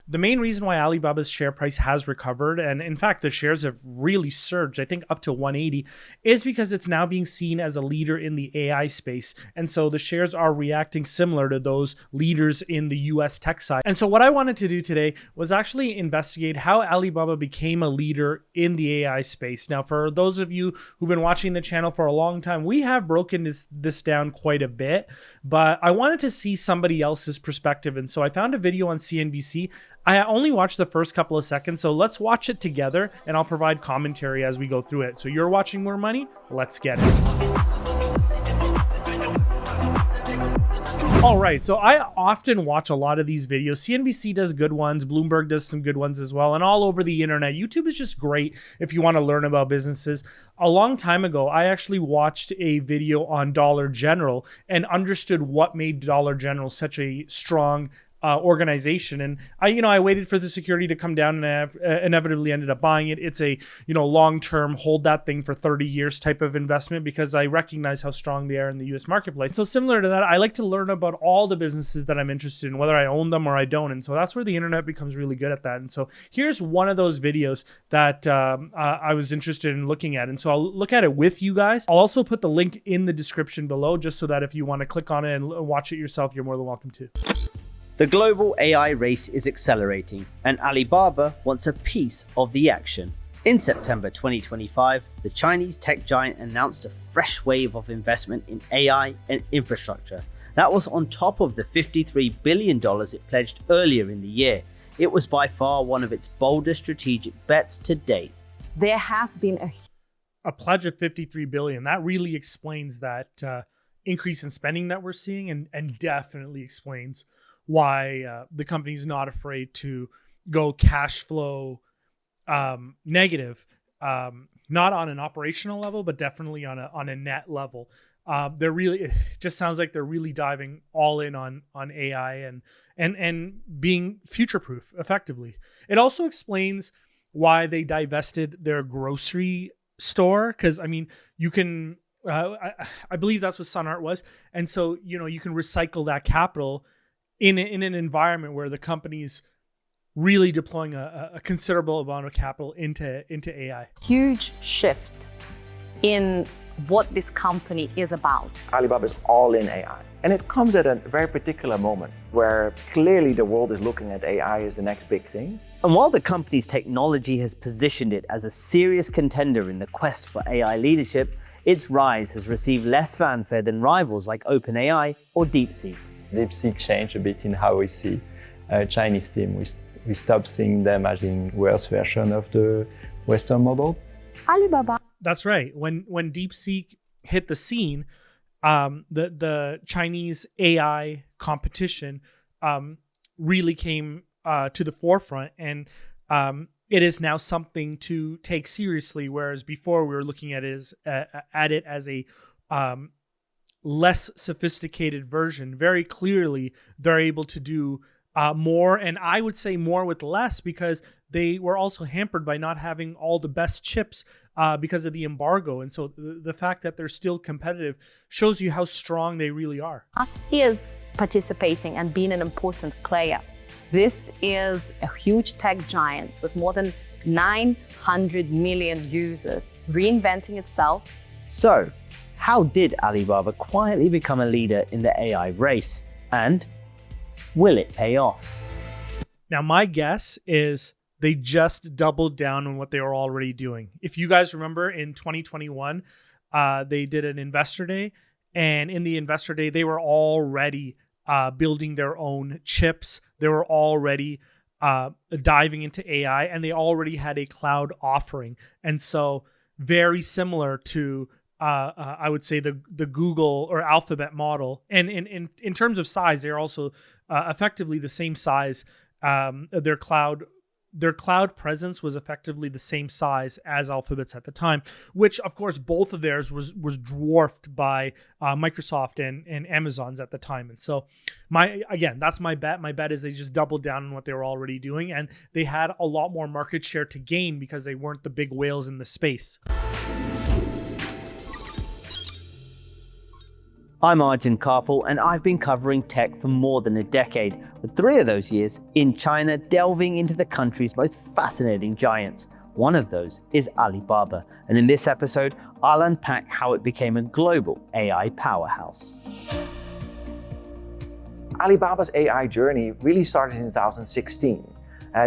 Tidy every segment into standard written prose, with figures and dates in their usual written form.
the main reason why Alibaba's share price has recovered, and in fact, the shares have really surged, I think up to 180, is because it's now being seen as a leader in the AI space. And so the shares are reacting similar to those leaders in the US tech side. And so what I wanted to do today was actually investigate how Alibaba became a leader in the AI space. Now, for those of you who've been watching the channel for a long time, we have broken this down quite a bit, but I wanted to see somebody else's perspective. And so I found a video on CNBC. I only watched the first couple of seconds, so let's watch it together and I'll provide commentary as we go through it. So you're watching More Money, let's get it. All right, so I often watch a lot of these videos. CNBC does good ones, Bloomberg does some good ones as well, and all over the internet. YouTube is just great if you want to learn about businesses. A long time ago, I actually watched a video on Dollar General and understood what made Dollar General such a strong organization. And I waited for the security to come down and inevitably ended up buying it. It's a, long-term hold that thing for 30 years type of investment because I recognize how strong they are in the US marketplace. So similar to that, I like to learn about all the businesses that I'm interested in, whether I own them or I don't. And so that's where the internet becomes really good at that. And so here's one of those videos that I was interested in looking at. And so I'll look at it with you guys. I'll also put the link in the description below just so that if you want to click on it and watch it yourself, you're more than welcome to. The global AI race is accelerating, and Alibaba wants a piece of the action. In September 2025, the Chinese tech giant announced a fresh wave of investment in AI and infrastructure. That was on top of the $53 billion it pledged earlier in the year. It was by far one of its boldest strategic bets to date. There has been a pledge of $53 billion. That really explains that increase in spending that we're seeing, and definitely explains why the company's not afraid to go cash flow negative, not on an operational level, but definitely on a net level. It just sounds like they're really diving all in on AI and being future-proof effectively. It also explains why they divested their grocery store, because you can I believe that's what SunArt was, and so you can recycle that capital in an environment where the company's really deploying a considerable amount of capital into AI. Huge shift in what this company is about. Alibaba is all in AI. And it comes at a very particular moment where clearly the world is looking at AI as the next big thing. And while the company's technology has positioned it as a serious contender in the quest for AI leadership, its rise has received less fanfare than rivals like OpenAI or DeepSeek. DeepSeek changed a bit in how we see Chinese team. We stopped seeing them as being worse version of the Western model. Alibaba. That's right. When DeepSeek hit the scene, the Chinese AI competition really came to the forefront, and it is now something to take seriously. Whereas before we were looking at it as a less sophisticated version. Very clearly, they're able to do more, and I would say more with less, because they were also hampered by not having all the best chips because of the embargo. And so the fact that they're still competitive shows you how strong they really are. He is participating and being an important player. This is a huge tech giant with more than 900 million users reinventing itself. So, how did Alibaba quietly become a leader in the AI race? And will it pay off? Now, my guess is they just doubled down on what they were already doing. If you guys remember, in 2021, they did an investor day. And in the investor day, they were already building their own chips. They were already diving into AI, and they already had a cloud offering. And so very similar to I would say the Google or Alphabet model, and in terms of size, they're also effectively the same size. Their cloud presence was effectively the same size as Alphabet's at the time, which of course both of theirs was dwarfed by Microsoft and Amazon's at the time. And so that's my bet. My bet is they just doubled down on what they were already doing, and they had a lot more market share to gain because they weren't the big whales in the space. I'm Arjun Karpal, and I've been covering tech for more than a decade, with 3 of those years in China, delving into the country's most fascinating giants. One of those is Alibaba, and in this episode, I'll unpack how it became a global AI powerhouse. Alibaba's AI journey really started in 2016.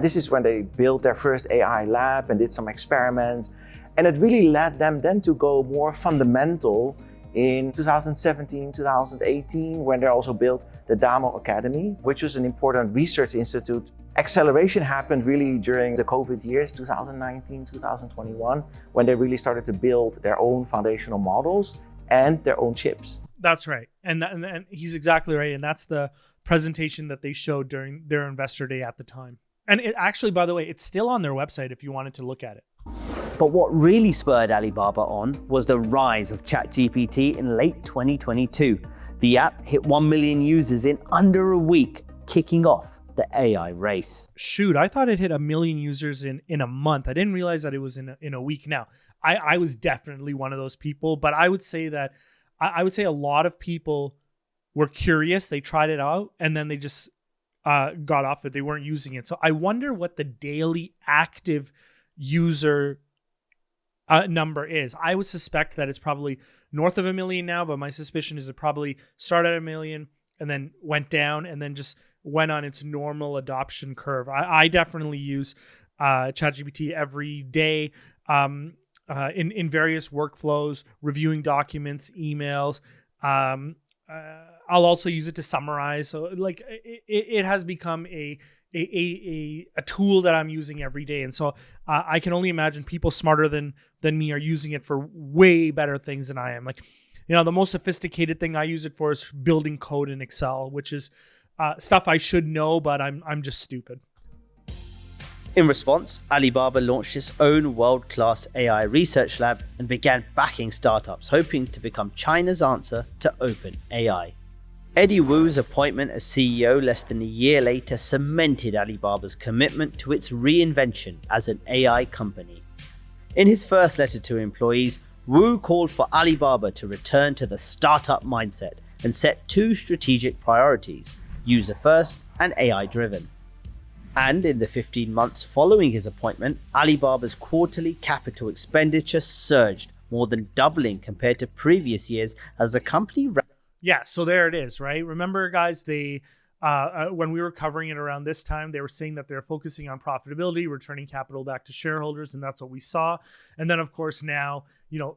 This is when they built their first AI lab and did some experiments, and it really led them then to go more fundamental in 2017, 2018, when they also built the Damo Academy, which was an important research institute. Acceleration happened really during the COVID years, 2019, 2021, when they really started to build their own foundational models and their own chips. That's right. And he's exactly right. And that's the presentation that they showed during their investor day at the time. And it actually, by the way, it's still on their website if you wanted to look at it. But what really spurred Alibaba on was the rise of ChatGPT in late 2022. The app hit 1 million users in under a week, kicking off the AI race. Shoot, I thought it hit 1 million users in a month. I didn't realize that it was in a week. Now, I was definitely one of those people, but I would say that I would say a lot of people were curious. They tried it out and then they just got off it. They weren't using it. So I wonder what the daily active user number is. I would suspect that it's probably north of 1 million now, but my suspicion is it probably started at 1 million and then went down and then just went on its normal adoption curve. I definitely use ChatGPT every day in various workflows, reviewing documents, emails. I'll also use it to summarize. So like it has become a tool that I'm using every day. And so I can only imagine people smarter than me are using it for way better things than I am. Like, you know, the most sophisticated thing I use it for is building code in Excel, which is stuff I should know, but I'm just stupid. In response, Alibaba launched its own world-class AI research lab and began backing startups, hoping to become China's answer to OpenAI. Eddie Wu's appointment as CEO less than a year later cemented Alibaba's commitment to its reinvention as an AI company. In his first letter to employees, Wu called for Alibaba to return to the startup mindset and set 2 strategic priorities: user-first and AI-driven. And in the 15 months following his appointment, Alibaba's quarterly capital expenditure surged, more than doubling compared to previous years as the company... Yeah, so there it is, right? Remember, guys, they when we were covering it around this time, they were saying that they're focusing on profitability, returning capital back to shareholders, and that's what we saw. And then, of course, now, you know,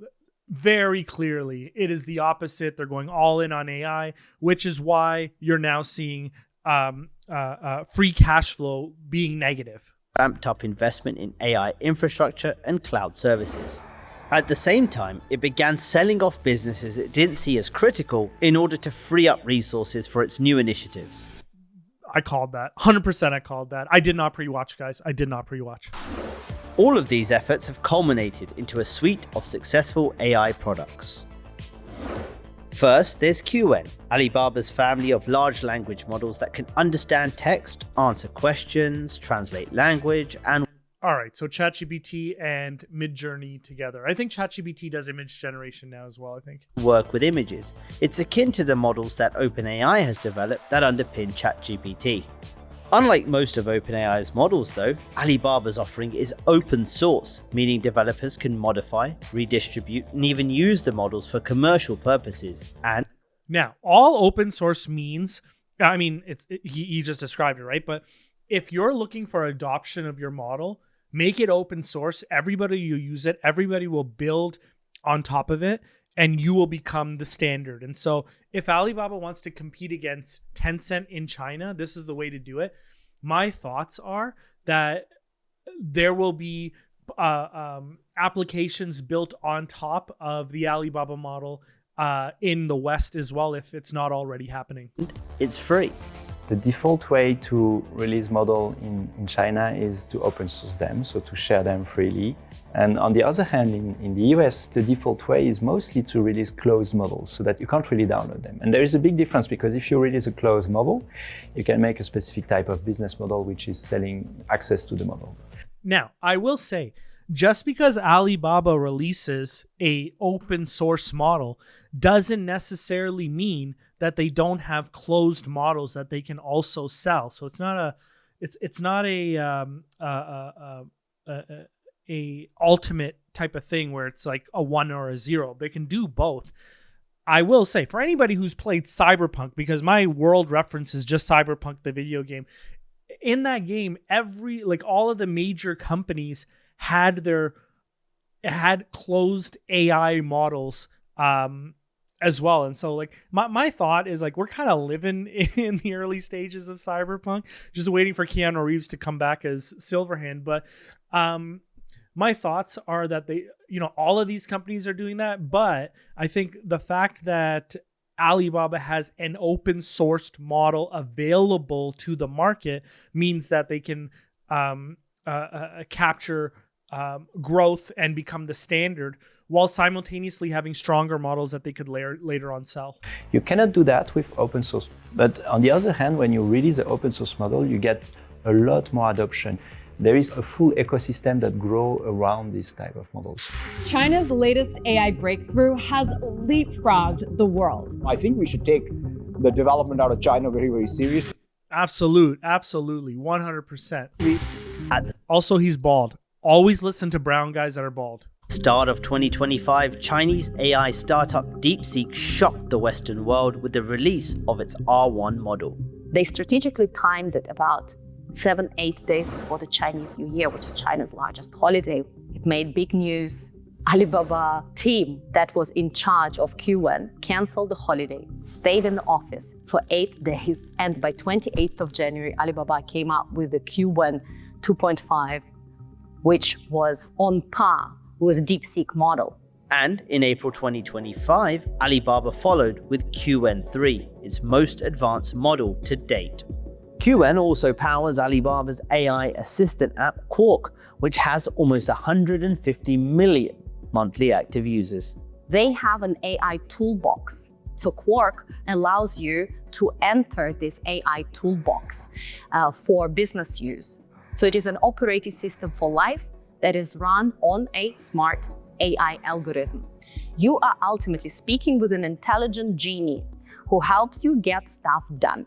very clearly, it is the opposite. They're going all in on AI, which is why you're now seeing free cash flow being negative. Ramped up investment in AI infrastructure and cloud services. At the same time, it began selling off businesses it didn't see as critical in order to free up resources for its new initiatives. I called that. 100% I called that. I did not pre-watch, guys. I did not pre-watch. All of these efforts have culminated into a suite of successful AI products. First, there's Qwen, Alibaba's family of large language models that can understand text, answer questions, translate language, and... All right, so ChatGPT and Midjourney together. I think ChatGPT does image generation now as well, I think. work with images. It's akin to the models that OpenAI has developed that underpin ChatGPT. Unlike most of OpenAI's models though, Alibaba's offering is open source, meaning developers can modify, redistribute, and even use the models for commercial purposes. And now, all open source means, I mean, he just described it, right? But if you're looking for adoption of your model, make it open source. Everybody will use it. Everybody will build on top of it, and you will become the standard. And so if Alibaba wants to compete against Tencent in China, this is the way to do it. My thoughts are that there will be applications built on top of the Alibaba model in the West as well, if it's not already happening. it's free. The default way to release model in China is to open source them, so to share them freely. And on the other hand, in the US, the default way is mostly to release closed models so that you can't really download them. And there is a big difference because if you release a closed model, you can make a specific type of business model, which is selling access to the model. Now, I will say just because Alibaba releases a open source model doesn't necessarily mean that they don't have closed models that they can also sell. So it's not a ultimate type of thing where it's like a 1 or a 0. They can do both. I will say, for anybody who's played Cyberpunk, because my world reference is just Cyberpunk, the video game. In that game, all of the major companies had closed AI models as well. And so like my thought is like we're kind of living in the early stages of Cyberpunk, just waiting for Keanu Reeves to come back as Silverhand. But my thoughts are that all of these companies are doing that. But I think the fact that Alibaba has an open sourced model available to the market means that they can capture growth and become the standard while simultaneously having stronger models that they could later on sell. You cannot do that with open source. But on the other hand, when you release an open source model, you get a lot more adoption. There is a full ecosystem that grows around this type of models. China's latest AI breakthrough has leapfrogged the world. I think we should take the development out of China very, very seriously. Absolutely, 100%. Also, he's bald. Always listen to brown guys that are bald. Start of 2025, Chinese AI startup DeepSeek shocked the Western world with the release of its R1 model. They strategically timed it about 7-8 days before the Chinese New Year, which is China's largest holiday. It made big news. Alibaba team that was in charge of Qwen canceled the holiday, stayed in the office for 8 days, and by 28th of January, Alibaba came out with the Qwen 2.5, which was on par with the DeepSeek model. And in April 2025, Alibaba followed with Qwen 3, its most advanced model to date. Qwen also powers Alibaba's AI assistant app Quark, which has almost 150 million monthly active users. They have an AI toolbox. So Quark allows you to enter this AI toolbox for business use. So it is an operating system for life that is run on a smart AI algorithm. You are ultimately speaking with an intelligent genie who helps you get stuff done.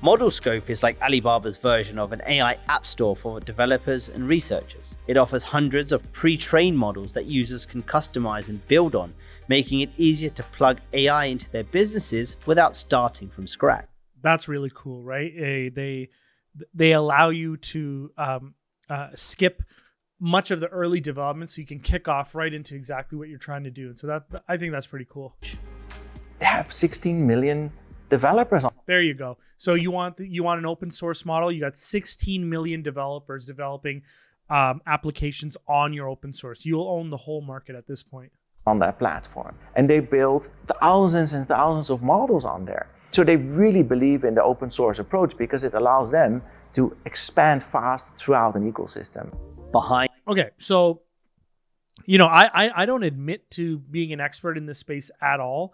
Modelscope is like Alibaba's version of an AI app store for developers and researchers. It offers hundreds of pre-trained models that users can customize and build on, making it easier to plug AI into their businesses without starting from scratch. That's really cool, right? They allow you to skip much of the early development so you can kick off right into exactly what you're trying to do. And so I think that's pretty cool. They have 16 million developers on. There you go. So you want an open source model. You got 16 million developers developing applications on your open source. You'll own the whole market at this point. On that platform. And they build thousands and thousands of models on there. So they really believe in the open source approach because it allows them to expand fast throughout an ecosystem. Okay, so I don't admit to being an expert in this space at all.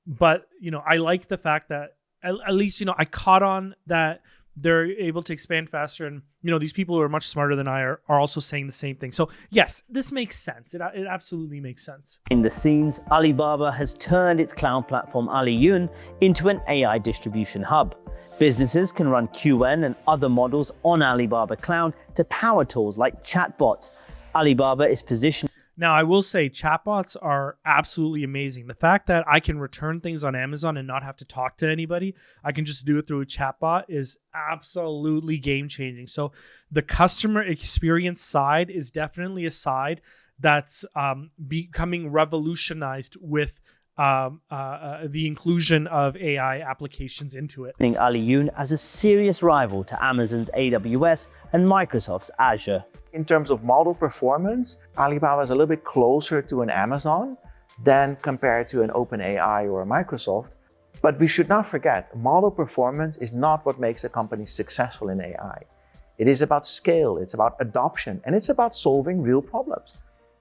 But I like the fact that at least I caught on that they're able to expand faster, and these people who are much smarter than I are also saying the same thing. So yes, this makes sense. It absolutely makes sense. In the scenes, Alibaba has turned its cloud platform Aliyun into an AI distribution hub. Businesses can run Qwen and other models on Alibaba Cloud to power tools like chatbots. Alibaba is positioned. Now, I will say chatbots are absolutely amazing. The fact that I can return things on Amazon and not have to talk to anybody, I can just do it through a chatbot, is absolutely game-changing. So the customer experience side is definitely a side that's becoming revolutionized with the inclusion of AI applications into it. Aliyun as a serious rival to Amazon's AWS and Microsoft's Azure. In terms of model performance, Alibaba is a little bit closer to an Amazon than compared to an OpenAI or a Microsoft. But we should not forget, model performance is not what makes a company successful in AI. It is about scale, it's about adoption, and it's about solving real problems.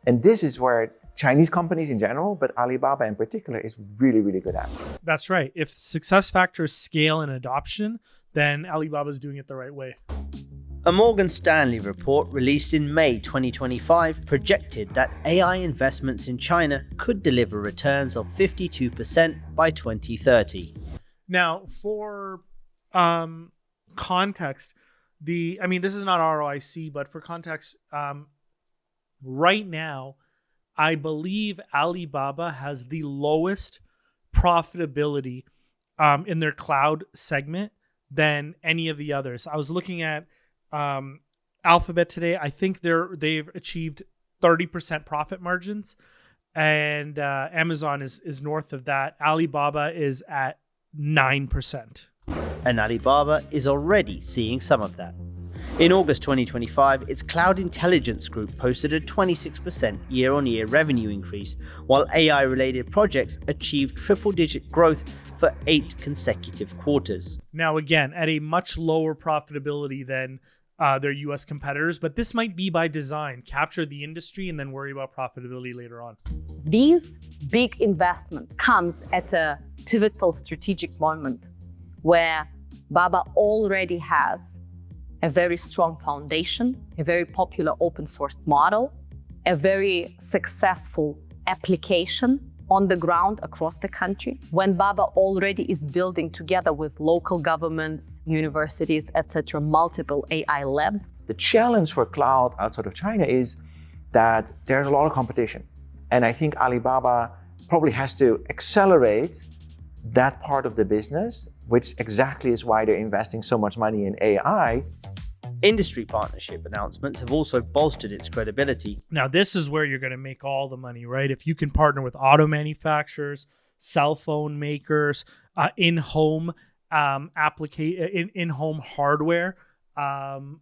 And this is where Chinese companies in general, but Alibaba in particular, is really, really good at. That's right. If success factor is scale and adoption, then Alibaba is doing it the right way. A Morgan Stanley report released in May 2025 projected that AI investments in China could deliver returns of 52% by 2030. Now, for context, this is not ROIC, but for context, right now, I believe Alibaba has the lowest profitability in their cloud segment than any of the others. I was looking at Alphabet today. I think they've achieved 30% profit margins, and Amazon is north of that. Alibaba is at 9%. And Alibaba is already seeing some of that. In August 2025, its Cloud Intelligence Group posted a 26% year-on-year revenue increase, while AI-related projects achieved triple-digit growth for 8 consecutive quarters. Now, again, at a much lower profitability than their US competitors, but this might be by design. Capture the industry and then worry about profitability later on. These big investments comes at a pivotal strategic moment where Baba already has a very strong foundation, a very popular open source model, a very successful application on the ground across the country. When Baba already is building together with local governments, universities, etc., multiple AI labs. The challenge for cloud outside of China is that there's a lot of competition. And I think Alibaba probably has to accelerate that part of the business, which exactly is why they're investing so much money in AI. Industry partnership announcements have also bolstered its credibility. Now, this is where you're going to make all the money, right? If you can partner with auto manufacturers, cell phone makers, in-home in-home hardware, that's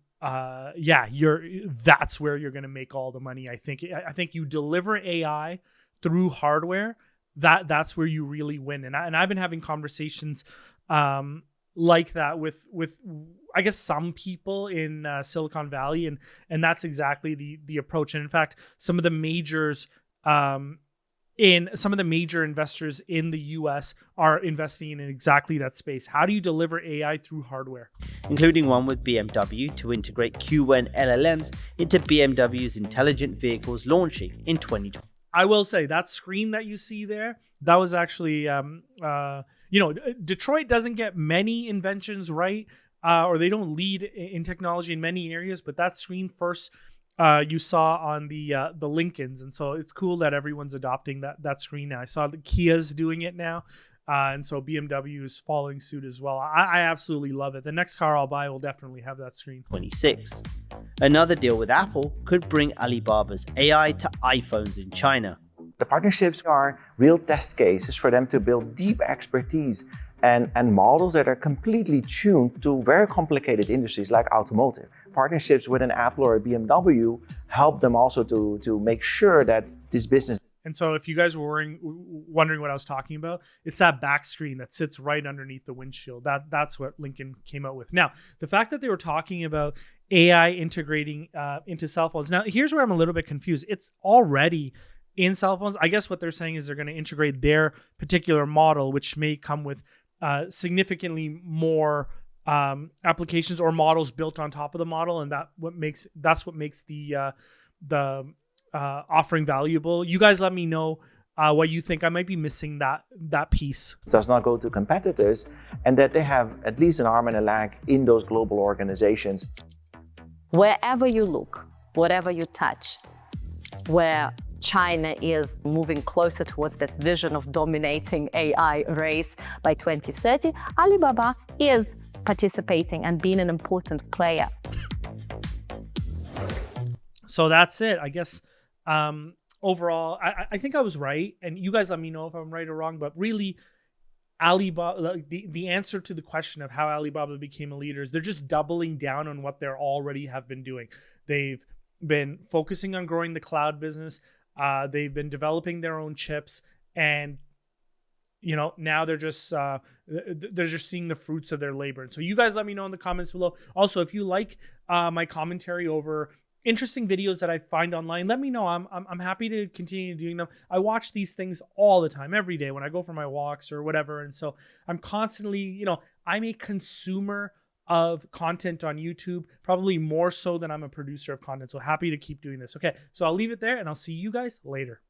where you're going to make all the money. I think you deliver AI through hardware. That's where you really win. And I've been having conversations like that with I guess some people in Silicon Valley, and that's exactly the approach. And in fact, some of the major investors in the US are investing in exactly that space. How do you deliver AI through hardware? Including one with BMW to integrate Qwen LLMs into BMW's intelligent vehicles launching in 2020. I will say that screen that you see there, that was actually, Detroit doesn't get many inventions right, or they don't lead in technology in many areas, but that screen first you saw on the Lincolns, and so it's cool that everyone's adopting that screen now. I saw the Kia's doing it now, and so BMW is following suit as well. I absolutely love it. The next car I'll buy will definitely have that screen. 26. Another deal with Apple could bring Alibaba's AI to iPhones in China. The partnerships are real test cases for them to build deep expertise and models that are completely tuned to very complicated industries like automotive. Partnerships with an Apple or a BMW help them also to make sure that this business. And so if you guys were wondering what I was talking about, it's that back screen that sits right underneath the windshield. That's what Lincoln came out with. Now, the fact that they were talking about AI integrating into cell phones. Now, here's where I'm a little bit confused. It's already in cell phones. I guess what they're saying is they're going to integrate their particular model, which may come with significantly more applications or models built on top of the model, and that's what makes the offering valuable. You guys let me know what you think. I might be missing that piece. Does not go to competitors, and that they have at least an arm and a leg in those global organizations. Wherever you look, whatever you touch, where China is moving closer towards that vision of dominating AI race by 2030, Alibaba is participating and being an important player. So that's it. I guess overall, I think I was right, and you guys let me know if I'm right or wrong, but really, Alibaba, the answer to the question of how Alibaba became a leader is they're just doubling down on what they already have been doing. They've been focusing on growing the cloud business. They've been developing their own chips, and now they're just seeing the fruits of their labor. And so you guys let me know in the comments below. Also, if you like my commentary over interesting videos that I find online, let me know. I'm happy to continue doing them. I watch these things all the time, every day when I go for my walks or whatever. And so I'm constantly, I'm a consumer of content on YouTube, probably more so than I'm a producer of content. So happy to keep doing this. Okay, so I'll leave it there and I'll see you guys later.